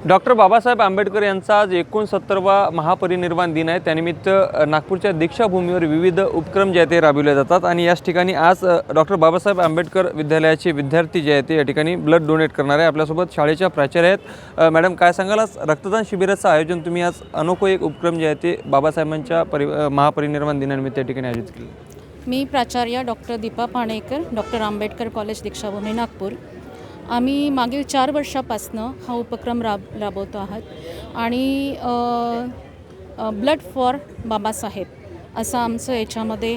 Doctor Babasaheb Ambedkar यांचा आज 69वा महापरिनिर्वाण दिन आहे। त्यानिमित्त नागपूरच्या दीक्षाभूमीवर विविध उपक्रम जे आहेत ते राबविले जातात आणि याच ठिकाणी आज डॉक्टर बाबासाहेब आंबेडकर विद्यालयाचे विद्यार्थी जे आहेत ते या ठिकाणी ब्लड डोनेट करणार आहे। आपल्यासोबत शाळेच्या प्राचार्य आहेत। मॅडम, काय सांगाल, आज रक्तदान शिबिराचं आयोजन तुम्ही आज अनोखो एक उपक्रम जे आहे ते बाबासाहेबांच्या महापरिनिर्वाण दिनानिमित्त या ठिकाणी आयोजित केले? मी प्राचार्य doctor Deepa Panekar, doctor Ambedkar college Dikshabhoomi Nagpur. आम्ही मागील 4 वर्षापासनं हा उपक्रम राबवतो आहात आणि ब्लड फॉर बाबासाहेब असं आमचं याच्यामध्ये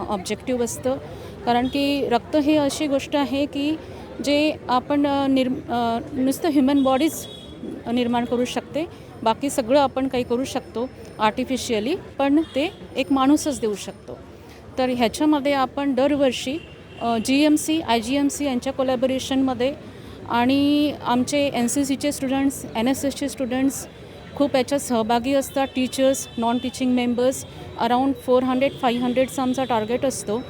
ऑब्जेक्टिव्ह असतं। कारण की रक्त हे अशी गोष्ट आहे की जे आपण नुसतं ह्युमन बॉडीज निर्माण करू शकते, बाकी सगळं आपण काही करू शकतो आर्टिफिशियली, पण ते एक माणूसच देऊ शकतो। तर ह्याच्यामध्ये आपण दरवर्षी GMC IGMC यांच्या कोलॅबोरेशनमध्ये आणि आमचे NCCचे स्टुडंट्स, NSSचे स्टुडंट्स खूप याच्यात सहभागी असतात। Teachers, non teaching members around 400-500चा आमचा टार्गेट असतो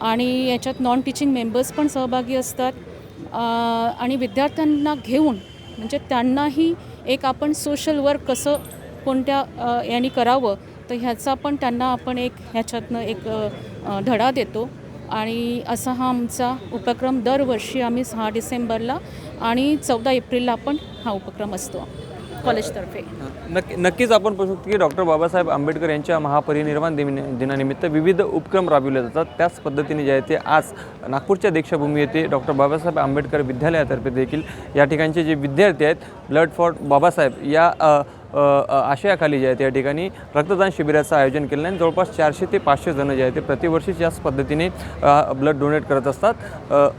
आणि याच्यात नॉन टीचिंग मेंबर्स पण सहभागी असतात। आणि विद्यार्थ्यांना घेऊन म्हणजे त्यांनाही एक आपण सोशल वर्क कसं कोणत्या यांनी करावं, तर ह्याचा पण त्यांना आपण एक ह्याच्यातनं एक धडा देतो। आणि असा हा आमचा उपक्रम दरवर्षी आम्ही 6 डिसेंबरला आणि 14 एप्रिलला पण हा उपक्रम असतो कॉलेजतर्फे। नक्कीच आपण पाहू शकतो की डॉक्टर बाबासाहेब आंबेडकर यांच्या महापरिनिर्वाण दिनानिमित्त विविध उपक्रम राबविले जातात। त्याच पद्धतीने जे आहे ते आज नागपूरच्या दीक्षाभूमी येथे डॉक्टर बाबासाहेब आंबेडकर विद्यालयातर्फे देखील या ठिकाणचे जे विद्यार्थी आहेत ब्लड फॉर बाबासाहेब या आशयाखाली जे आहे त्या ठिकाणी रक्तदान शिबिराचं आयोजन केलं आहे। जवळपास 400 ते 500 जण जे आहेत ते प्रतिवर्षी याच पद्धतीने ब्लड डोनेट करत असतात,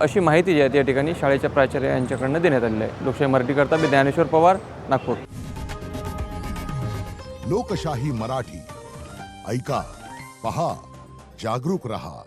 अशी माहिती जी आहे त्या ठिकाणी शाळेच्या प्राचार्य यांच्याकडून देण्यात आलेली आहे। लोकशाही मराठीकरता मी ज्ञानेश्वर पवार, नागपूर। लोकशाही मराठी ऐका, पहा, जागरूक रहा।